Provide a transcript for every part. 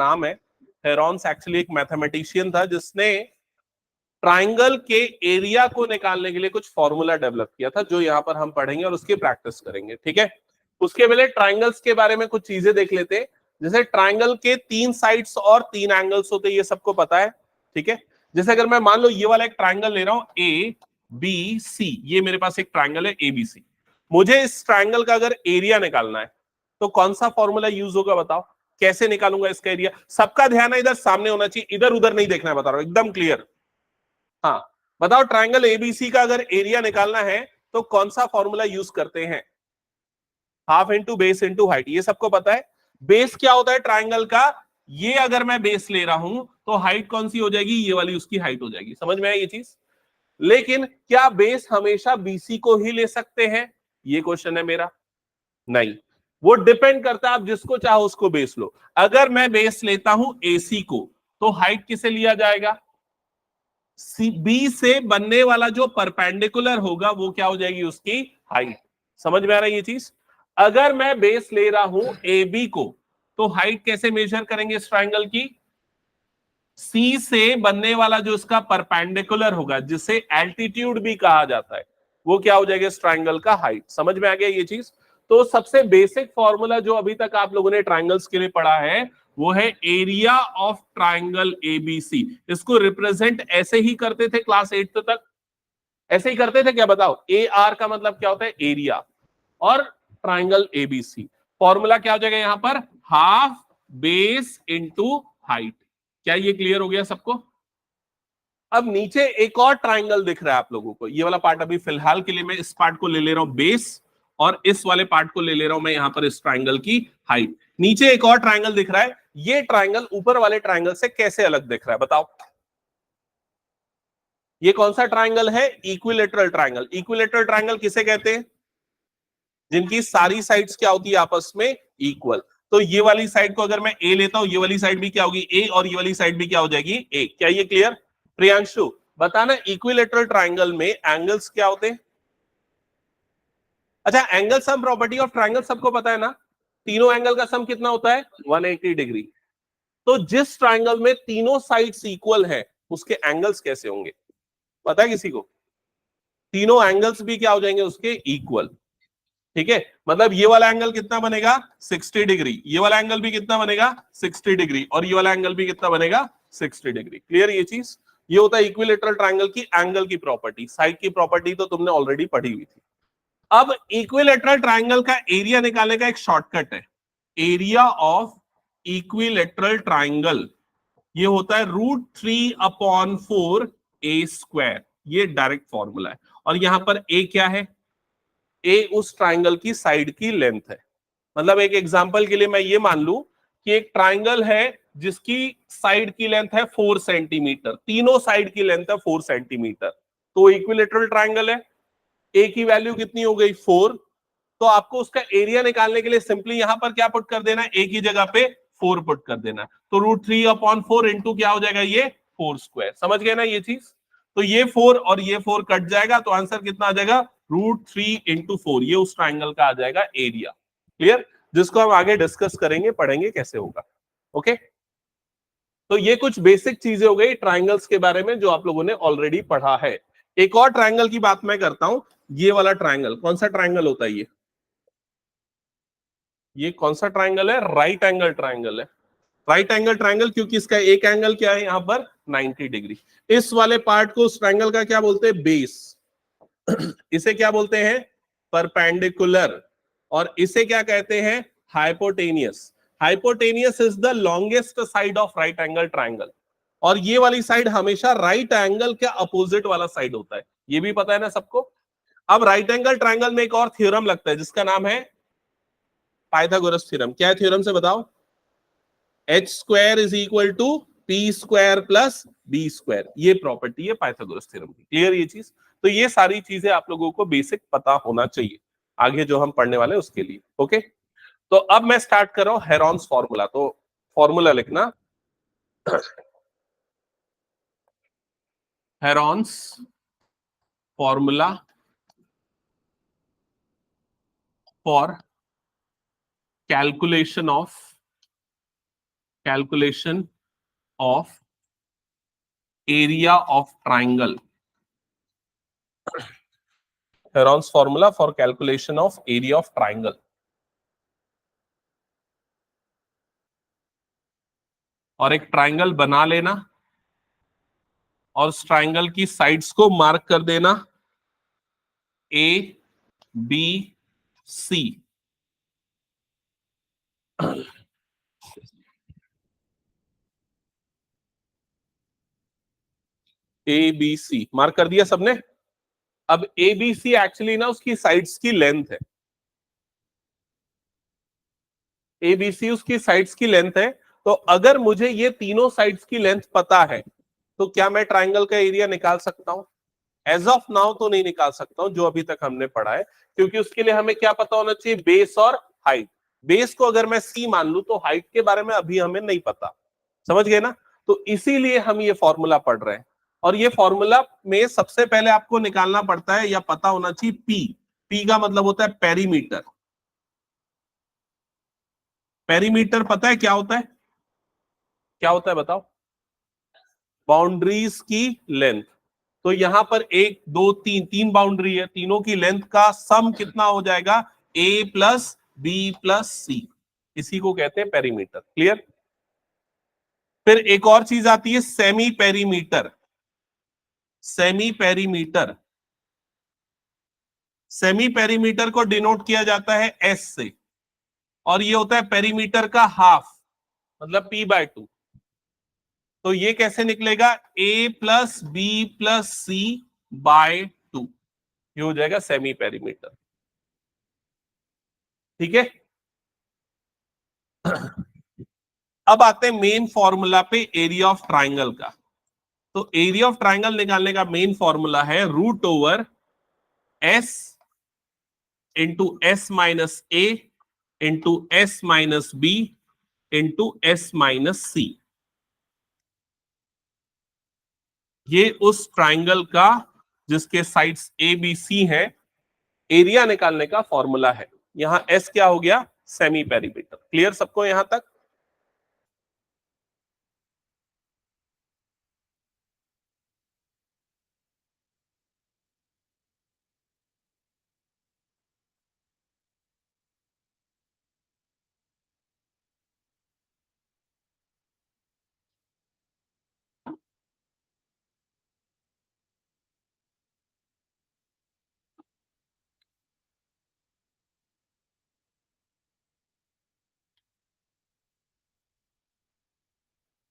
नाम है। Heron's actually एक मैथमेटिशियन था जिसने ट्राइंगल के एरिया को निकालने के लिए कुछ फॉर्मूला डेवलप किया था, जो यहां पर हम पढ़ेंगे और उसकी प्रैक्टिस करेंगे। ठीक है, उसके पहले ट्राइंगल्स के बारे में कुछ चीजें देख लेते हैं। जैसे ट्राइंगल के 3 साइड्स और 3 एंगल्स होते हैं, ये सबको पता है। ठीक है, जैसे अगर मैं मान लो ये वाला एक ट्राइंगल ले रहा हूं ए बी सी, ये मेरे पास एक ट्राइंगल है ए बी सी। मुझे इस ट्राइंगल का अगर एरिया निकालना है तो कौन सा फॉर्मूला यूज होगा बताओ? कैसे निकालूंगा इसका एरिया? सबका ध्यान इधर सामने होना चाहिए, इधर उधर नहीं देखना है, बता रहा हूं एकदम क्लियर। हाँ बताओ, ट्राइंगल एबीसी का अगर एरिया निकालना है तो कौन सा फॉर्मूला यूज करते हैं? Half into base into height, ये सबको पता है। बेस क्या होता है ट्राइंगल का? ये अगर मैं बेस ले रहा हूं तो हाइट कौन सी हो जाएगी? ये वाली उसकी हाइट हो जाएगी। समझ में आई ये चीज? लेकिन क्या बेस हमेशा बीसी को ही ले सकते हैं? ये क्वेश्चन है मेरा। नहीं, वो डिपेंड करता है, आप जिसको चाहो उसको बेस लो। अगर मैं बेस लेता हूं एसी को तो हाइट किसे लिया जाएगा? बी से बनने वाला जो परपेंडिकुलर होगा वो क्या हो जाएगी? उसकी हाइट। समझ में आ रहा है ये चीज? अगर मैं बेस ले रहा हूं ए बी को तो हाइट कैसे मेजर करेंगे इस ट्राइंगल की? सी से बनने वाला जो इसका परपेंडिकुलर होगा, जिसे एल्टीट्यूड भी कहा जाता है, वो क्या हो जाएगा इस ट्राइंगल का? हाइट। समझ में आ गया ये चीज? तो सबसे बेसिक फॉर्मूला जो अभी तक आप लोगों ने ट्राइंगल्स के लिए पढ़ा है वो है एरिया ऑफ ट्राइंगल एबीसी। इसको रिप्रेजेंट ऐसे ही करते थे क्लास 8 तक, ऐसे ही करते थे क्या? बताओ, ए आर का मतलब क्या होता है? एरिया। और ट्राइंगल एबीसी फॉर्मूला क्या हो जाएगा यहां पर? Half base into height. क्या ये क्लियर हो गया सबको? अब नीचे एक और ट्राइंगल दिख रहा है आप लोगों को, ये वाला पार्ट अभी फिलहाल के लिए मैं इस पार्ट को ले ले रहा हूं बेस, और इस वाले पार्ट को ले ले रहा हूं मैं यहां पर इस ट्राइंगल की हाइट। नीचे एक और ट्राइंगल दिख रहा है, ये ट्राइंगल ऊपर वाले ट्राइंगल से कैसे अलग दिख रहा है बताओ? ये कौन सा ट्राइंगल है? Equilateral triangle. इक्विलेटरल ट्राइंगल किसे कहते हैं? जिनकी सारी साइड्स क्या होती है आपस में? इक्वल। तो ये वाली साइड को अगर मैं ए लेता हूं, ये वाली साइड भी क्या होगी? ए, और ये वाली साइड भी क्या हो जाएगी? ए। क्या ये क्लियर? प्रियांशु बताना, इक्विलेटरल ट्राइंगल में एंगल्स क्या होते हैं? अच्छा, angle sum property of triangle सबको पता है ना? तीनों एंगल का सम कितना होता है? 180 डिग्री। तो जिस ट्राइंगल में तीनों साइड्स इक्वल है उसके एंगल्स कैसे होंगे? पता है किसी को? तीनों एंगल्स भी क्या हो जाएंगे उसके? इक्वल। ठीक है, मतलब ये वाला एंगल कितना बनेगा? 60 डिग्री। ये वाला एंगल भी कितना बनेगा? 60 डिग्री। और ये वाला एंगल भी कितना बनेगा? 60 डिग्री। क्लियर ये चीज? ये होता है इक्विलेटरल ट्राइंगल की एंगल की प्रॉपर्टी। साइड की प्रॉपर्टी तो तुमने ऑलरेडी पढ़ी हुई थी। अब इक्विलेटरल ट्राइंगल का एरिया निकालने का एक शॉर्टकट है। एरिया ऑफ इक्विलेटरल ट्राइंगल ये होता है √3/4 ए स्क्वायर। ये डायरेक्ट फॉर्मूला है। और यहां पर ए क्या है? ए उस ट्राइंगल की साइड की लेंथ है। मतलब एक एग्जांपल के लिए मैं ये मान लूं कि एक ट्राइंगल है जिसकी साइड की लेंथ है 4 सेंटीमीटर, तीनों साइड की लेंथ है 4 सेंटीमीटर, तो इक्विलेटरल ट्राइंगल है। ए की वैल्यू कितनी हो गई? 4। तो आपको उसका एरिया निकालने के लिए सिंपली यहां पर क्या पुट कर देना है? ए की जगह पे 4 पुट कर देना है। तो √3/4 इंटू क्या हो जाएगा? ये 4 स्क्वायर। समझ गए ना ये चीज? तो ये 4 और ये 4 कट जाएगा, तो आंसर कितना आ जाएगा? √3 × 4। ये उस ट्राइंगल का आ जाएगा एरिया। क्लियर? जिसको हम आगे डिस्कस करेंगे, पढ़ेंगे कैसे होगा। ओके, तो ये कुछ बेसिक चीजें हो गई ट्राइंगल्स के बारे में जो आप लोगों ने ऑलरेडी पढ़ा है। एक और ट्राइंगल की बात मैं करता हूं। ये वाला ट्राइंगल कौन सा ट्राइंगल होता है? ये कौन सा ट्राइंगल है? राइट एंगल ट्राइंगल है। राइट एंगल ट्राइंगल क्योंकि इसका एक एंगल क्या है यहां पर? 90 डिग्री। इस वाले पार्ट को उस ट्राइंगल का क्या बोलते हैं? बेस। इसे क्या बोलते हैं? परपेंडिकुलर। और इसे क्या कहते हैं? Hypotenuse. Hypotenuse is the longest side of right angle triangle. और ये वाली साइड हमेशा राइट एंगल के अपोजिट वाला साइड होता है। ये भी पता है ना सबको? अब राइट एंगल ट्राइंगल में एक और थ्योरम लगता है जिसका नाम है पाइथागोरस थ्योरम। क्या है थ्योरम से बताओ? h² = p² + b²। ये प्रॉपर्टी है पाइथागोरस थ्योरम की। क्लियर ये चीज? तो ये सारी चीजें आप लोगों को बेसिक पता होना चाहिए आगे जो हम पढ़ने वाले हैं उसके लिए। ओके, तो अब मैं स्टार्ट कर रहा हूं हेरॉन्स फॉर्मूला। तो फॉर्मूला लिखना, Heron's formula for calculation calculation of area of triangle. Heron's formula for calculation of area of triangle. और एक ट्राइंगल बना लेना और उस ट्राइंगल की साइड्स को मार्क कर देना A, B, C. ABC mark कर दिया सबने। अब ABC एक्चुअली ना उसकी साइड्स की लेंथ है। ABC उसकी साइड्स की लेंथ है। तो अगर मुझे ये तीनों साइड्स की लेंथ पता है तो क्या मैं ट्राइंगल का एरिया निकाल सकता हूं? एज ऑफ नाउ तो नहीं निकाल सकता हूं जो अभी तक हमने पढ़ा है, क्योंकि उसके लिए हमें क्या पता होना चाहिए? बेस और हाइट। बेस को अगर मैं C मान लूं तो हाइट के बारे में अभी हमें नहीं पता। समझ गए ना? तो इसीलिए हम ये फॉर्मूला पढ़ रहे हैं। और ये फॉर्मूला में सबसे पहले आपको निकालना पड़ता है या पता होना चाहिए P का मतलब होता है पेरीमीटर। पेरीमीटर पता है क्या होता है? क्या होता है बताओ? बाउंड्रीज की लेंथ। तो यहां पर 1 2 3 तीन बाउंड्री है, तीनों की लेंथ का सम कितना हो जाएगा? A plus B plus C। इसी को कहते हैं पेरीमीटर। क्लियर? फिर एक और चीज आती है semi perimeter. Semi perimeter, semi perimeter को डिनोट किया जाता है S से, और ये होता है पेरीमीटर का हाफ, मतलब P/2। तो ये कैसे निकलेगा? A plus B plus C/2। ये हो जाएगा सेमी पेरीमीटर। ठीक है? अब आते हैं मेन फॉर्मूला पे एरिया ऑफ ट्राइंगल का। तो एरिया ऑफ ट्राइंगल निकालने का मेन फॉर्मूला है √S into S minus A into S minus B into S minus C। ये उस ट्राइंगल का जिसके साइड्स A B C है एरिया निकालने का फॉर्मूला है। यहां S क्या हो गया? Semi perimeter. क्लियर सबको यहां तक?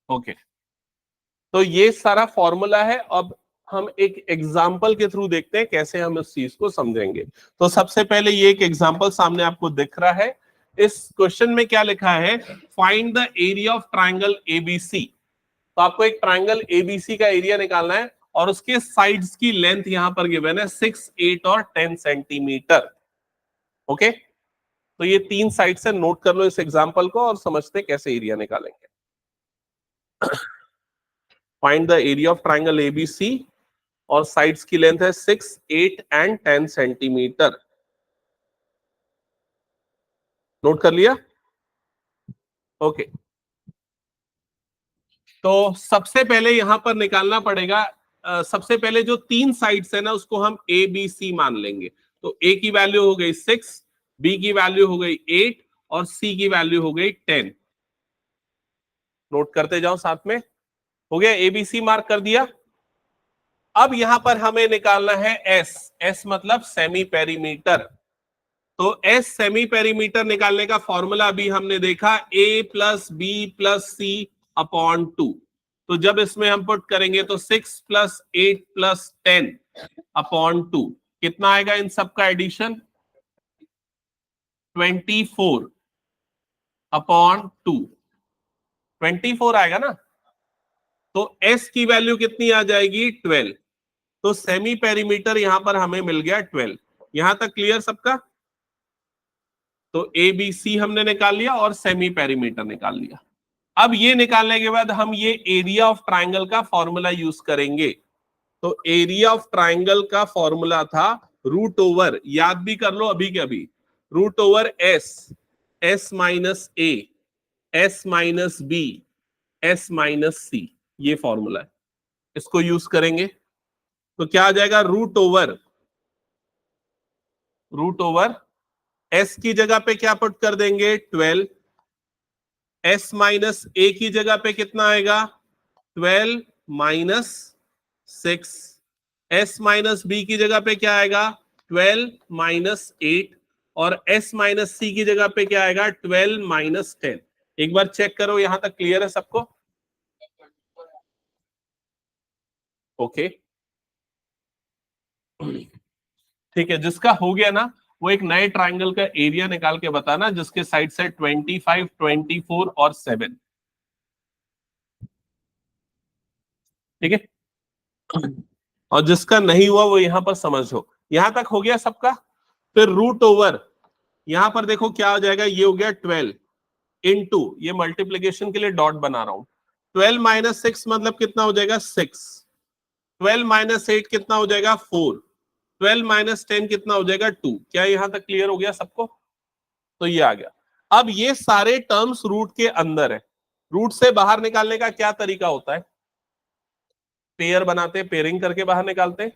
ओके तो ये सारा फॉर्मूला है। अब हम एक एग्जाम्पल के थ्रू देखते हैं कैसे हम इस चीज को समझेंगे। तो सबसे पहले ये एक एग्जाम्पल सामने आपको दिख रहा है। इस क्वेश्चन में क्या लिखा है? Find the area of triangle ABC. तो आपको एक ट्राइंगल एबीसी का एरिया निकालना है और उसके साइड्स की लेंथ यहां पर गिवन है 6, 8 और 10 सेंटीमीटर। ओके तो ये तीन साइड से नोट कर लो इस एग्जाम्पल को और समझते कैसे एरिया निकालेंगे। Find the area of triangle ABC और साइड्स की लेंथ है 6, 8 एंड 10 सेंटीमीटर। नोट कर लिया? ओके तो सबसे पहले यहां पर निकालना पड़ेगा। सबसे पहले जो तीन साइड्स है ना उसको हम ए बी सी मान लेंगे। तो ए की वैल्यू हो गई 6, बी की वैल्यू हो गई 8 और सी की वैल्यू हो गई 10। नोट करते जाओ साथ में। हो गया? एबीसी मार्क कर दिया। अब यहां पर हमें निकालना है एस। एस मतलब सेमी पेरीमीटर। तो एस सेमी पेरीमीटर निकालने का फॉर्मूला अभी हमने देखा ए प्लस बी प्लस सी अपॉन 2। तो जब इसमें हम पुट करेंगे तो 6 प्लस 8 प्लस 10 अपॉन 2 कितना आएगा इन सबका एडिशन? 24 अपॉन 2। 24 आएगा ना? तो S की वैल्यू कितनी आ जाएगी? 12। तो सेमी पेरीमीटर यहां पर हमें मिल गया 12। यहां तक क्लियर सबका? तो ए बी सी हमने निकाल लिया और सेमी पेरीमीटर निकाल लिया। अब ये निकालने के बाद हम ये एरिया ऑफ ट्राइंगल का फॉर्मूला यूज करेंगे। तो एरिया ऑफ ट्राइंगल का फॉर्मूला था √, याद भी कर लो अभी के अभी, √S, S minus A, S minus B S minus C, ये फॉर्मूला है, इसको यूज करेंगे तो क्या आ जाएगा, रूट ओवर एस की जगह पे क्या पुट कर देंगे 12, एस माइनस ए की जगह पे कितना आएगा 12 माइनस 6, एस माइनस बी की जगह पे क्या आएगा 12 माइनस 8, और एस माइनस सी की जगह पे क्या आएगा 12 माइनस 10। एक बार चेक करो, यहां तक क्लियर है सबको? ओके, ठीक है, जिसका हो गया ना वो एक नए ट्राइंगल का एरिया निकाल के बताना जिसके साइड से 25, 24 और 7। ठीक है, और जिसका नहीं हुआ वो यहां पर समझो, यहां तक हो गया सबका। फिर रूट ओवर, यहां पर देखो क्या हो जाएगा, ये हो गया 12 इंटू, ये मल्टीप्लीकेशन के लिए डॉट बना रहा हूं, 12 माइनस 6 मतलब कितना हो जाएगा 6, 12 माइनस 8 कितना हो जाएगा 4, 12 माइनस 10 कितना हो जाएगा 2। क्या यहां तक क्लियर हो गया सबको? तो ये आ गया। अब ये सारे टर्म्स रूट के अंदर है, रूट से बाहर निकालने का क्या तरीका होता है, पेयर बनाते, पेयरिंग करके बाहर निकालते हैं।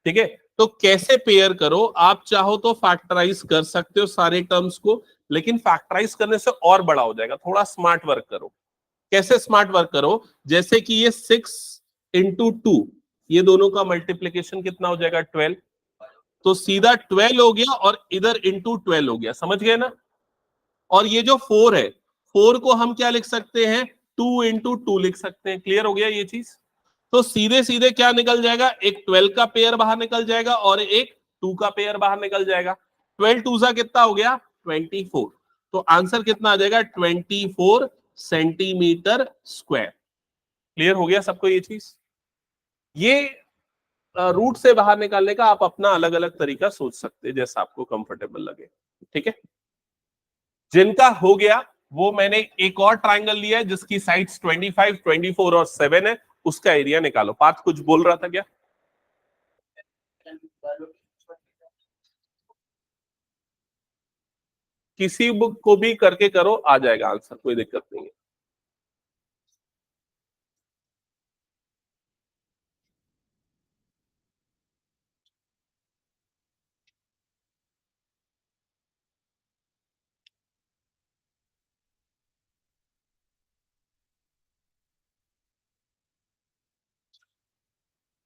ठीक है, तो कैसे पेयर करो, आप चाहो तो फैक्टराइज कर सकते हो सारे टर्म्स को, लेकिन फैक्टराइज करने से और बड़ा हो जाएगा, थोड़ा स्मार्ट वर्क करो। कैसे स्मार्ट वर्क करो, जैसे कि ये 6 इंटू 2, ये दोनों का मल्टीप्लीकेशन कितना हो जाएगा 12, तो सीधा 12 हो गया और इधर इंटू 12 हो गया, समझ गए ना? और ये जो 4 है, 4 को हम क्या लिख सकते हैं 2 इंटू 2 लिख सकते हैं। क्लियर हो गया ये चीज? तो सीधे सीधे क्या निकल जाएगा, एक 12 का पेयर बाहर निकल जाएगा और एक 2 का पेयर बाहर निकल जाएगा। 12 टू सा कितना हो गया 24, तो आंसर कितना आ जाएगा 24 सेंटीमीटर स्क्वायर। क्लियर हो गया सबको ये चीज? ये रूट से बाहर निकालने का आप अपना अलग अलग तरीका सोच सकते हैं, जैसा आपको कंफर्टेबल लगे। ठीक है, जिनका हो गया वो मैंने एक और ट्राइंगल लिया है जिसकी साइड्स 25, 24 और 7 है, उसका एरिया निकालो। पाथ कुछ बोल रहा था क्या? किसी बुक को भी करके करो, आ जाएगा आंसर, कोई दिक्कत नहीं है।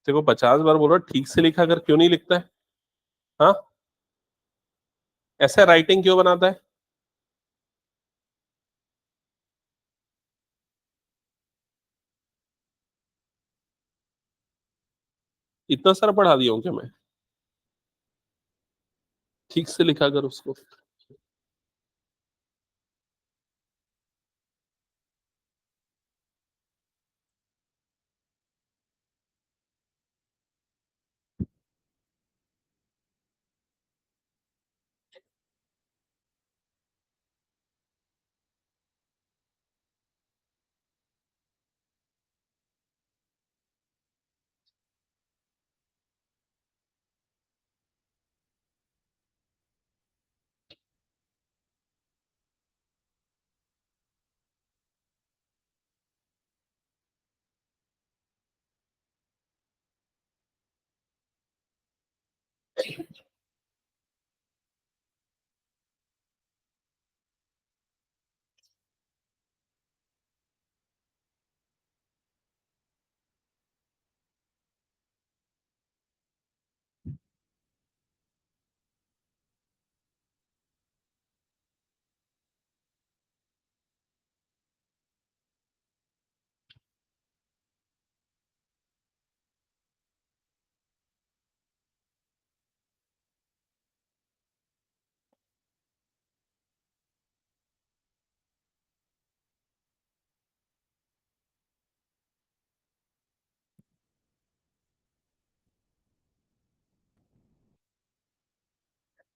देखो 50 बार बोल रहा, ठीक से लिखा कर, क्यों नहीं लिखता है? हाँ, ऐसा राइटिंग क्यों बनाता है? इतना सारा पढ़ा दिया हूँ क्या मैं? ठीक से लिखा कर उसको।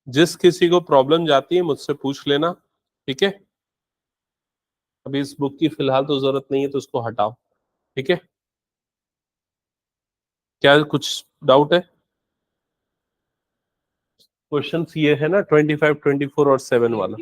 जिस किसी को प्रॉब्लम जाती है मुझसे पूछ लेना। ठीक है, अभी इस बुक की फिलहाल तो जरूरत नहीं है, तो उसको हटाओ। ठीक है, क्या कुछ डाउट है? क्वेश्चंस ये है ना 25, 24 और 7 वाला।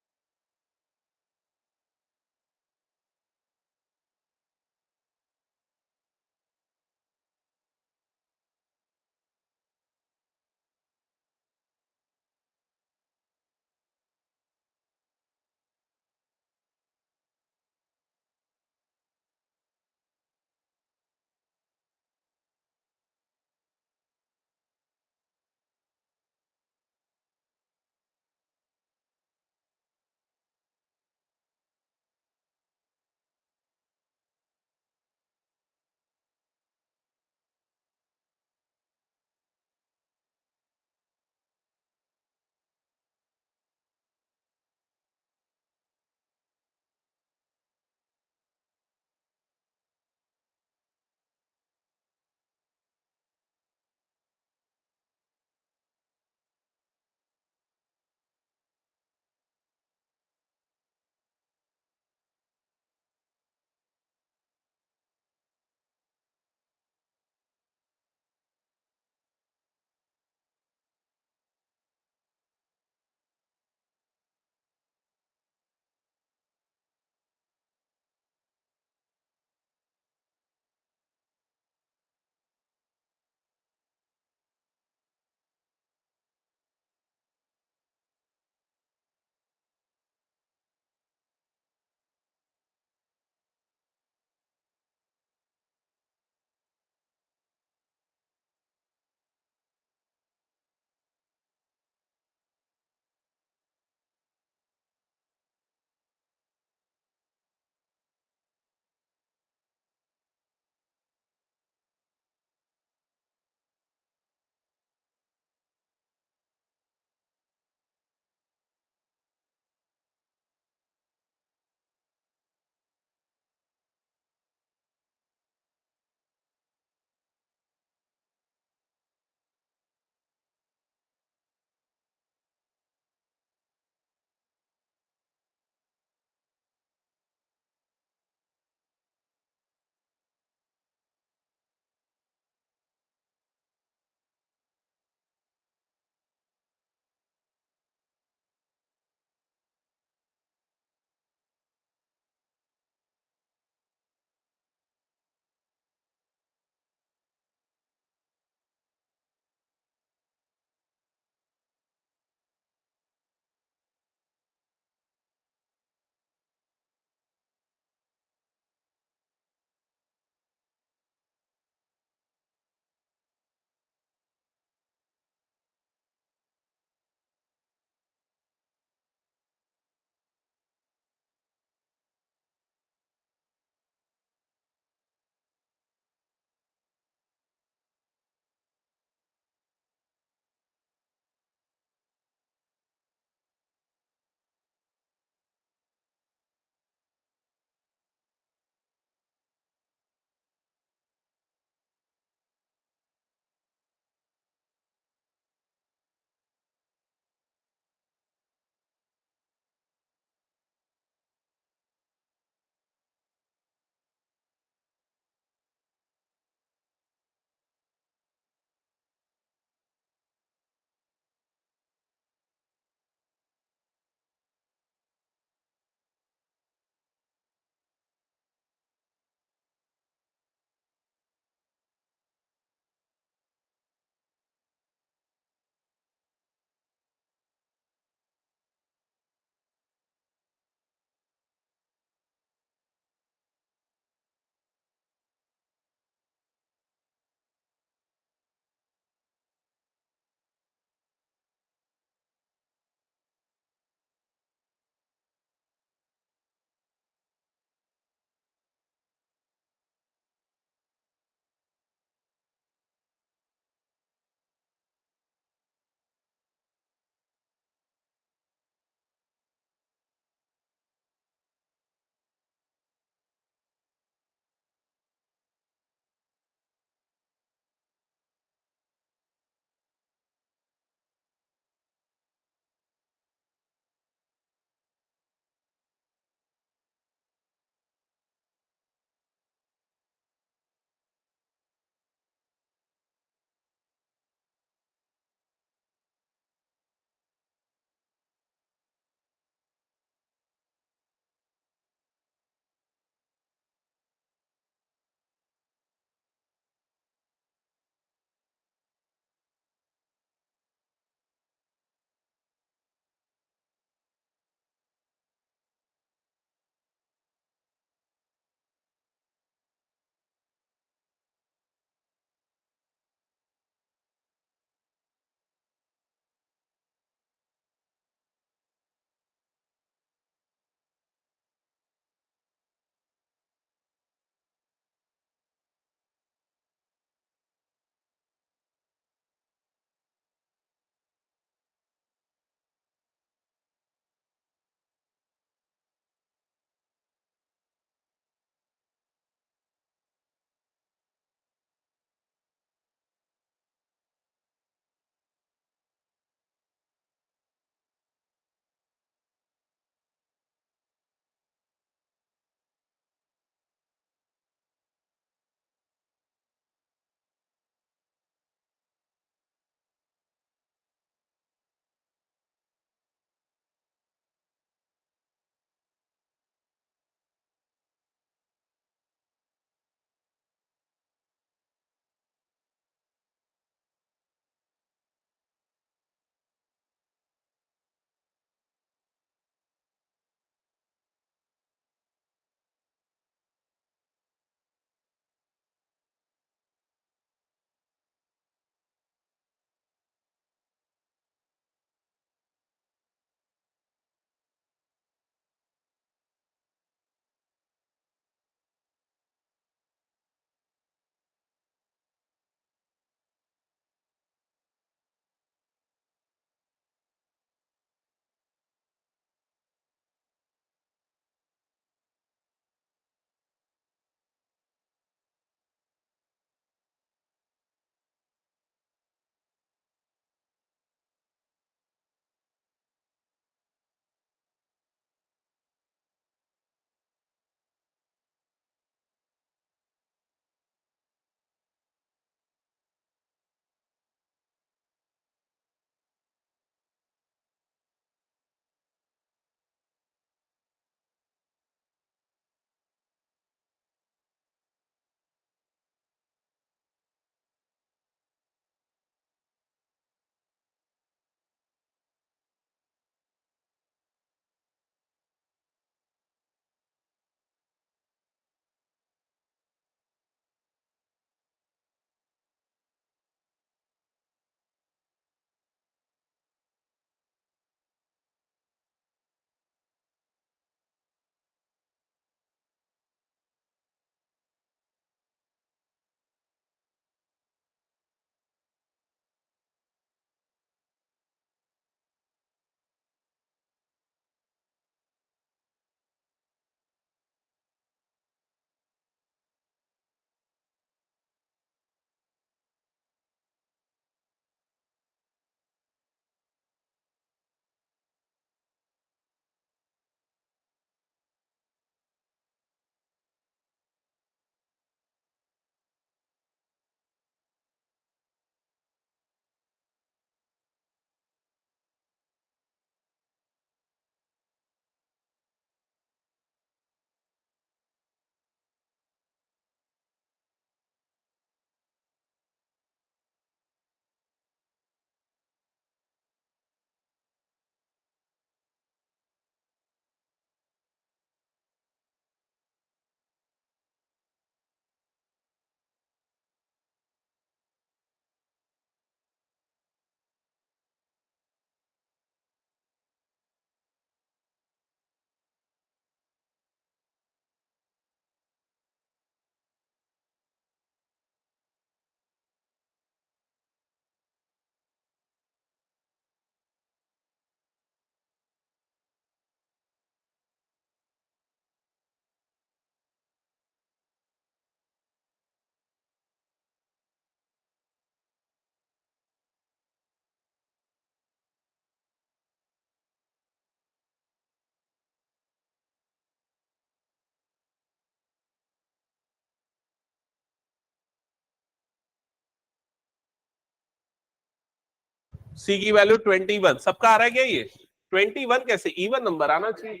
सी की वैल्यू 21, सबका आ रहा है क्या ये? 21 कैसे, इवन नंबर आना चाहिए,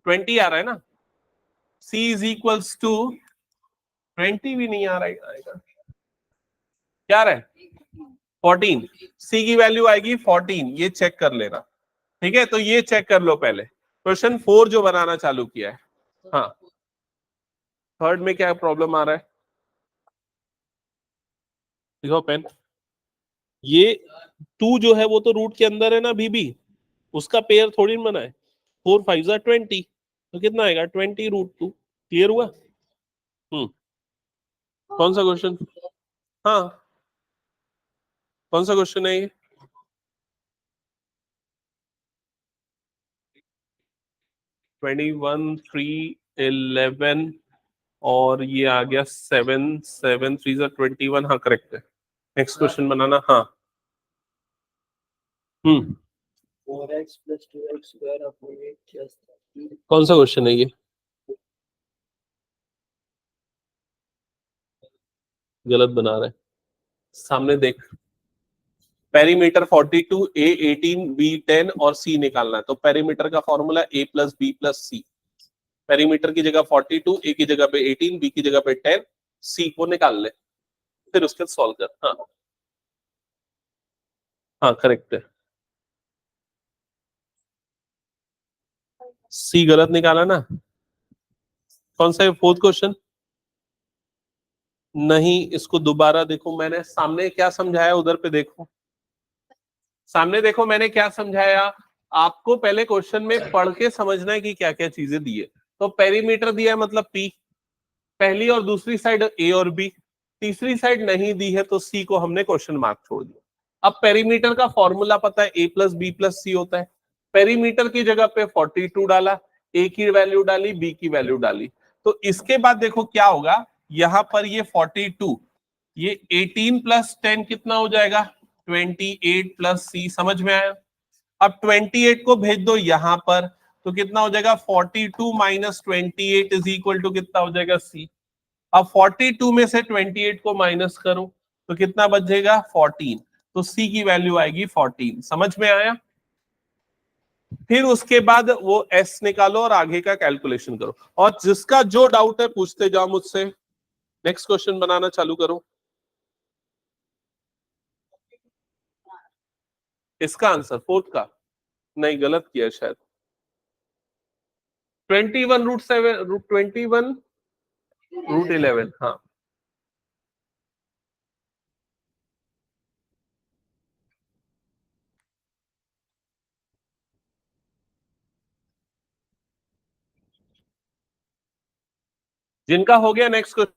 20 आ रहा है ना। सी इज इक्वल्स टू 20 भी नहीं आ रहा है, आएगा क्या आ रहा है? 14। सी की वैल्यू आएगी 14, ये चेक कर लेना। ठीक है, तो ये चेक कर लो पहले, क्वेश्चन 4 जो बनाना चालू किया है। हाँ, थर्ड में क्या प्रॉब्लम आ रहा है, देखो पेन, ये 2 जो है वो तो रूट के अंदर है ना बीबी, उसका पेयर थोड़ी ना बना है। 4 5 जा 20, तो कितना आएगा 20√2। क्लियर हुआ? हम्म। कौन सा क्वेश्चन? हाँ, कौन सा क्वेश्चन है ये? 21 3 11 और ये आ गया 7 7 3 जा 21। हाँ करेक्ट है। नेक्स्ट क्वेश्चन बनाना। हाँ। हम्म। 4x plus 2x square upon 8 plus 13. कौन सा क्वेश्चन है ये? गलत बना रहा है, सामने देख। पेरीमीटर 42, ए 18, बी 10 और सी निकालना है। तो पेरीमीटर का फॉर्मूला ए प्लस बी प्लस सी। पेरीमीटर की जगह 42, ए की जगह पे 18, बी की जगह पे 10, सी को निकाल ले, फिर उसके सॉल्व कर। हाँ हाँ करेक्ट है। सी गलत निकाला ना। कौन सा है फोर्थ क्वेश्चन? नहीं, इसको दोबारा देखो, मैंने सामने क्या समझाया, उधर पे देखो। सामने देखो मैंने क्या समझाया। आपको पहले क्वेश्चन में पढ़ के समझना है कि क्या क्या चीजें दी है। तो पेरीमीटर दिया है मतलब पी, पहली और दूसरी साइड ए और बी, तीसरी साइड नहीं दी है तो सी को हमने क्वेश्चन मार्क छोड़ दिया। अब पेरीमीटर का फॉर्मूला पता है, ए प्लस बी प्लस सी होता है। पेरीमीटर की जगह पे 42 डाला, ए की वैल्यू डाली, बी की वैल्यू डाली। तो इसके बाद देखो क्या होगा, यहां पर ये 42, ये 18 प्लस 10 कितना हो जाएगा? 28 प्लस सी। समझ में आया? अब 28 को भेज दो यहां पर, तो कितना हो जाएगा? 42 माइनस 28 इज इक्वल टू कितना हो जाएगा? सी। अब 42 में से 28 को माइनस करो तो कितना बचेगा? 14। तो सी की वैल्यू आएगी 14। समझ में आया? फिर उसके बाद वो एस निकालो और आगे का कैलकुलेशन करो, और जिसका जो डाउट है पूछते जाओ मुझसे। नेक्स्ट क्वेश्चन बनाना चालू करो। इसका आंसर फोर्थ का नहीं, गलत किया शायद। 21√7 21√11। हाँ, जिनका हो गया नेक्स्ट क्वेश्चन।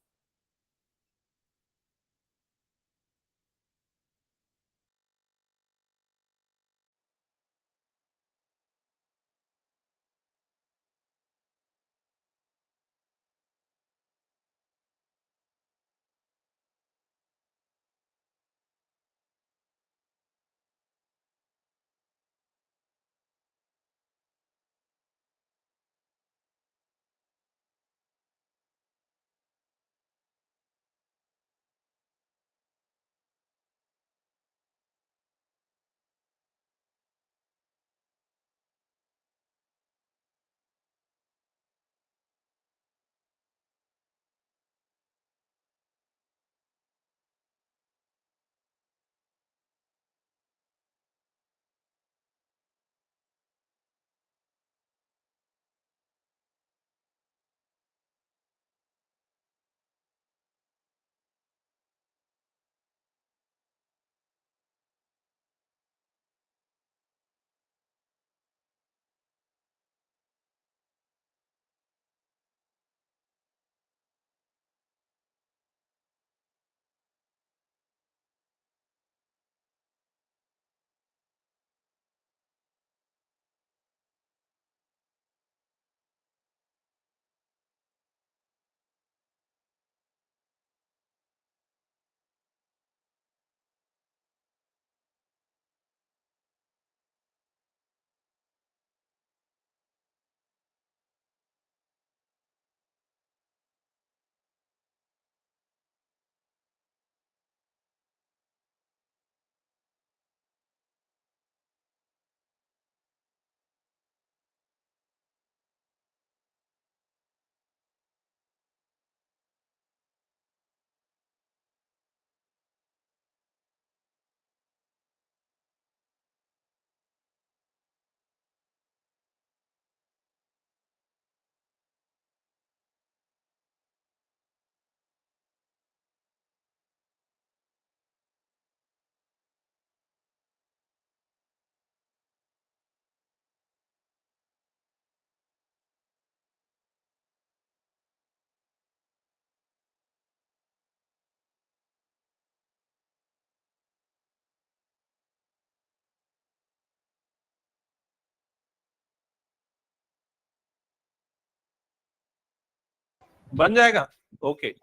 बन जाएगा। ओके,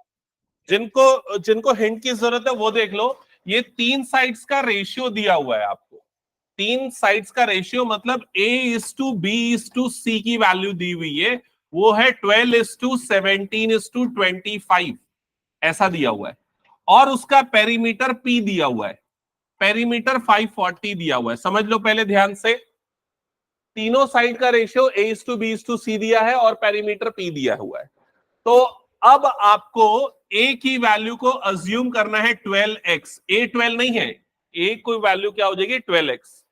जिनको जिनको हिंट की जरूरत है वो देख लो, ये तीन साइड्स का रेशियो दिया हुआ है आपको, तीन साइड्स का रेशियो मतलब A:B:C की वैल्यू दी हुई है, वो है 12:17:25 ऐसा दिया हुआ है, और उसका पेरीमीटर P दिया हुआ है, पेरीमीटर 540 दिया हुआ है। समझ लो पहले ध्यान से, तीनों साइड का रेशियो A:B:C दिया है और पेरीमीटर P दिया हुआ है। तो अब आपको A की वैल्यू को अज्यूम करना है 12x, A 12 नहीं है, A कोई वैल्यू क्या हो जाएगी 12x,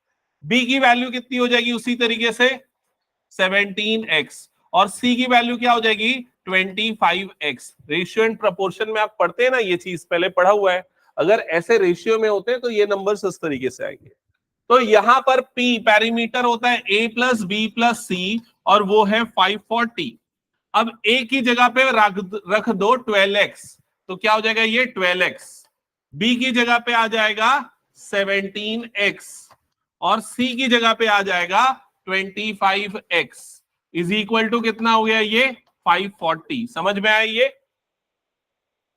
B की वैल्यू कितनी हो जाएगी उसी तरीके से 17x, और C की वैल्यू क्या हो जाएगी 25x। रेशियो एंड प्रोपोर्शन में आप पढ़ते हैं ना, ये चीज पहले पढ़ा हुआ है, अगर ऐसे रेशियो में होते हैं तो ये नंबर्स इस तरीके से आएंगे। तो यहां पर P पैरीमीटर होता है A+B+C और वो है 540। अब A की जगह पे रख दो 12x, तो क्या हो जाएगा ये 12x, B की जगह पे आ जाएगा 17x और C की जगह पे आ जाएगा 25x इज इक्वल टू कितना हो गया ये 540। समझ में आया ये?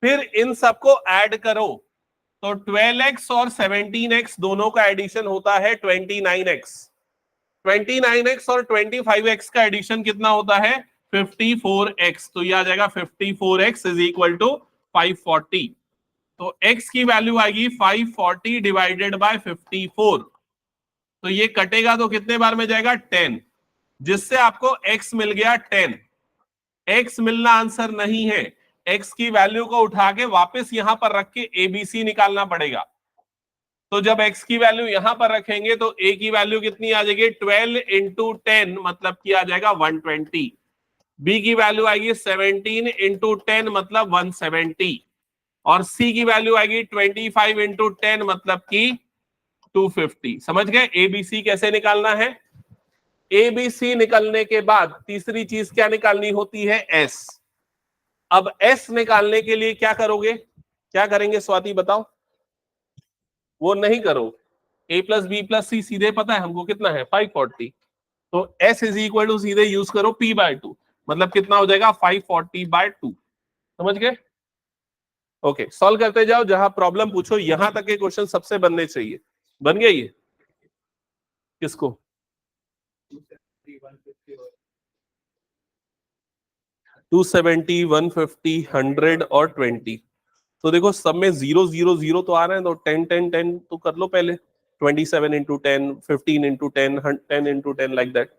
फिर इन सबको ऐड करो तो 12x और 17x दोनों का एडिशन होता है 29x, 29x और 25x का एडिशन कितना होता है 54x, तो ये आ जाएगा 54x इज इक्वल टू 540। तो x की वैल्यू आएगी 540 डिवाइडेड बाय 54, तो ये कटेगा तो कितने बार में जाएगा 10, जिससे आपको x मिल गया 10। x मिलना आंसर नहीं है, x की वैल्यू को उठा के वापस यहां पर रख के ABC निकालना पड़ेगा। तो जब x की वैल्यू यहां पर रखेंगे तो a की वैल्यू कितनी आ जाएगी 12 इंटू 10 मतलब की आ जाएगा 120, b की वैल्यू आएगी 17 इंटू 10 मतलब 170, और c की वैल्यू आएगी 25 इंटू 10 मतलब की 250। समझ गए ABC कैसे निकालना है? ABC निकलने के बाद तीसरी चीज क्या निकालनी होती है S। अब S निकालने के लिए क्या करोगे, क्या करेंगे स्वाति बताओ? वो नहीं करो, A+B+C सीधे पता है हमको कितना है 540, तो S इज इक्वल टू सीधे यूज करो P/2, मतलब कितना हो जाएगा 540/2। समझ गए? ओके, सॉल्व करते जाओ, जहां प्रॉब्लम पूछो यहां तक के क्वेश्चन सबसे बनने चाहिए। बन गया ये? किसको? 270, 150, 100 और 20। तो देखो सब में 0 0 0 तो आ रहे हैं, तो 10 10 10 तो कर लो पहले, 27 into 10, 15 into 10, 10 into 10 like that.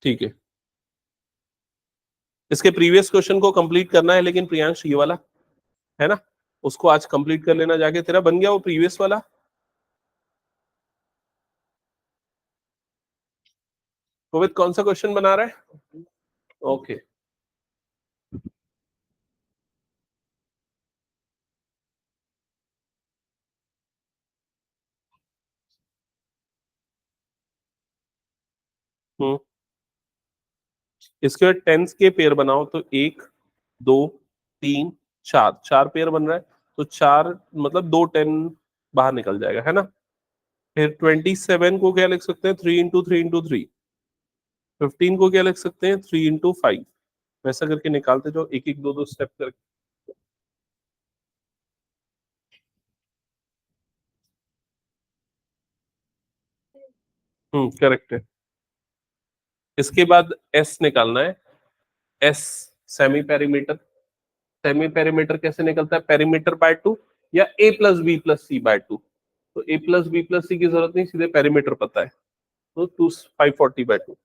ठीक है, इसके प्रीवियस क्वेश्चन को कंप्लीट करना है, लेकिन प्रियांश ये वाला है ना, उसको आज कंप्लीट कर लेना जाके। तेरा बन गया वो प्रीवियस वाला? कोविद कौन सा क्वेश्चन बना रहा है? ओके इसके बाद टेंस के पेयर बनाओ, तो 1 2 3 4, 4 पेयर बन रहा है, तो 4 मतलब 2 10 बाहर निकल जाएगा, है ना। फिर 27 को क्या लिख सकते हैं 3 इंटू 3 इंटू 3, 15 को क्या लिख सकते हैं 3 इंटू 5, वैसा करके निकालते जाओ, एक एक दो दो स्टेप करके। करेक्ट है। इसके बाद एस निकालना है, S semi perimeter. Semi perimeter कैसे निकलता है, पेरीमीटर बाय 2 या A+B+C/2। तो A+B+C की जरूरत नहीं, सीधे पेरीमीटर पता है, तो 540/2।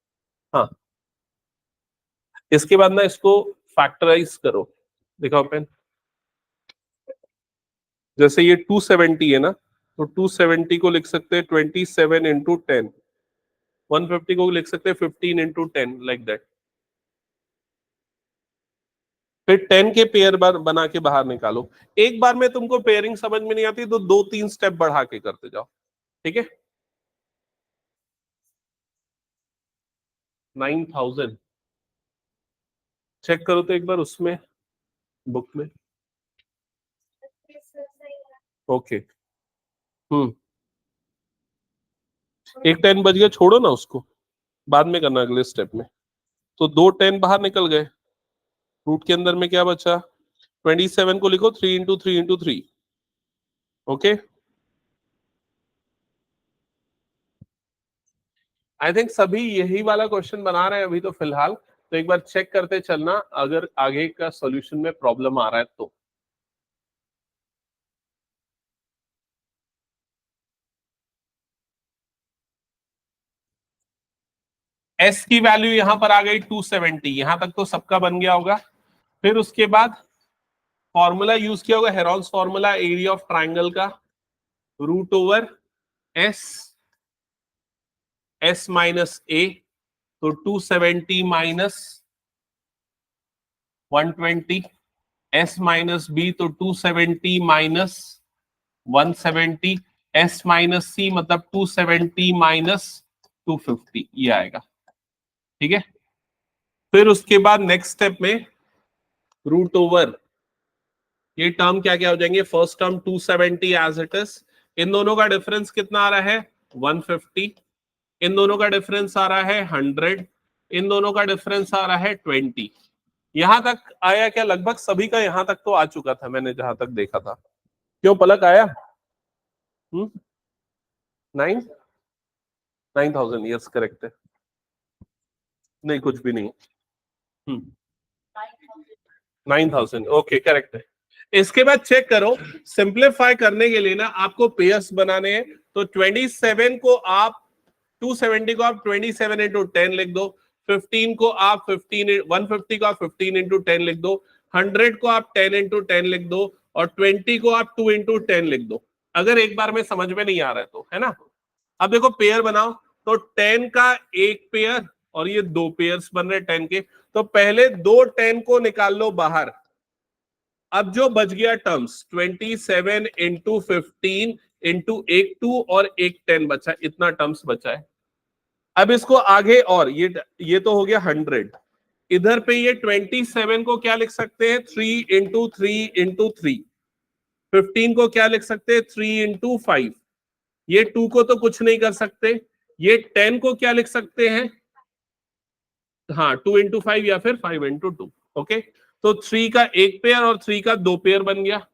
हाँ, इसके बाद ना इसको फैक्टराइज करो, दिखाओ पेन। जैसे ये 270 है ना, तो 270 को लिख सकते हैं 27 इंटू 10, 150 को लिख सकते हैं 15 इंटू 10 लाइक दैट। फिर 10 के पेयर बार बना के बाहर निकालो। एक बार में तुमको पेयरिंग समझ में नहीं आती तो 2 3 स्टेप बढ़ा के करते जाओ, ठीक है। 9000 चेक करो तो एक बार उसमें, बुक में। ओके, एक 10 बज गया, छोड़ो ना उसको, बाद में करना अगले स्टेप में। तो 2 10 बाहर निकल गए, रूट के अंदर में क्या बचा? 27 को लिखो 3 into 3 into 3। Okay, I think सभी यही वाला क्वेश्चन बना रहे हैं अभी तो फिलहाल, तो एक बार चेक करते चलना अगर आगे का सॉल्यूशन में प्रॉब्लम आ रहा है तो। एस की वैल्यू यहां पर आ गई 270, यहां तक तो सबका बन गया होगा। फिर उसके बाद फॉर्मूला यूज किया होगा, Heron's formula area of triangle का, root over S, S minus A, तो 270 माइनस 120, एस माइनस बी तो 270 माइनस 170, एस माइनस सी मतलब 270 माइनस 250, ये आएगा। ठीक है, फिर उसके बाद नेक्स्ट स्टेप में रूट ओवर, ये टर्म क्या क्या हो जाएंगे? First term 270 as it is, इन दोनों का डिफरेंस कितना आ रहा है? 150, इन दोनों का डिफरेंस आ रहा है 100, इन दोनों का डिफरेंस आ रहा है 20। यहां तक आया क्या? लगभग सभी का यहां तक तो आ चुका था, मैंने जहां तक देखा था। क्यों पलक आया? 9,000, यस करेक्ट है, नहीं कुछ भी नहीं। 9,000, ओके करेक्ट है। इसके बाद चेक करो, सिंप्लीफाई करने के लिए ना आपको पेयर्स बनाने हैं, तो 27 को आप 270 को आप 27 इंटू 10 लिख दो, 15 को आप 150 को आप 15 इंटू 10 लिख दो, 100 को आप 10 इंटू 10 लिख दो, और 20 को आप 2 इंटू 10 लिख दो, अगर एक बार में समझ में नहीं आ रहा है तो, है ना। अब देखो पेयर बनाओ, तो 10 का एक पेयर और ये 2 पेयर्स बन रहे 10 के, तो पहले 2 10 को निकाल लो बाहर। अब जो बच गया टर्म्स 27 इंटू 15 इंटू एक 2 और एक 10 बचा, इतना टर्म्स बचा है। अब इसको आगे, और ये तो हो गया 100, इधर पे ये 27 को क्या लिख सकते हैं? 3 इंटू 3 इंटू 3। 15 को क्या लिख सकते हैं? 3 इंटू 5। ये 2 को तो कुछ नहीं कर सकते। ये 10 को क्या लिख सकते हैं? हाँ, 2 इंटू 5 या फिर 5 इंटू 2। ओके, तो 3 का एक पेयर और 3 का 2 पेयर बन गया,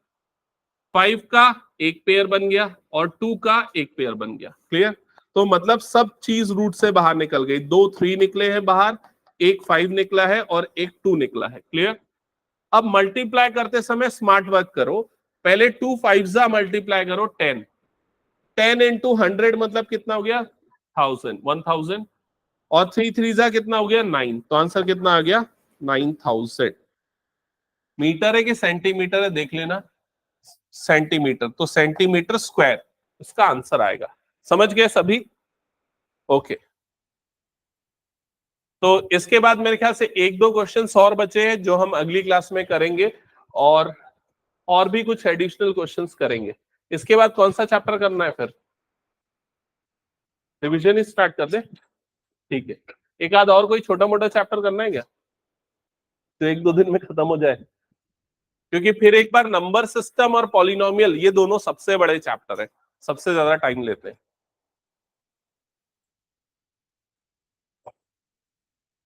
5 का एक पेयर बन गया और 2 का एक पेयर बन गया। क्लियर? तो मतलब सब चीज रूट से बाहर निकल गई, 2 3 निकले हैं बाहर, एक 5 निकला है और एक 2 निकला है। क्लियर? अब मल्टीप्लाई करते समय स्मार्ट वर्क करो, पहले 2 5 मल्टीप्लाई करो 10, 10 इंटू 100 मतलब कितना हो गया? 1000, और 3 3 कितना हो गया? 9, तो आंसर कितना आ गया? 9000। मीटर है कि सेंटीमीटर है देख लेना, सेंटीमीटर, तो सेंटीमीटर स्क्वायर इसका आंसर आएगा। समझ गए सभी? ओके, तो इसके बाद मेरे ख्याल से 1-2 क्वेश्चंस और बचे हैं जो हम अगली क्लास में करेंगे, और भी कुछ एडिशनल क्वेश्चंस करेंगे। इसके बाद कौन सा चैप्टर करना है? फिर रिवीजन ही स्टार्ट कर दे। ठीक है, एक आध और कोई छोटा मोटा चैप्टर करना है क्या, तो 1-2 दिन में खत्म हो जाए? क्योंकि फिर एक बार नंबर सिस्टम और पॉलिनोमियल, ये दोनों सबसे बड़े चैप्टर है, सबसे ज्यादा टाइम लेते हैं।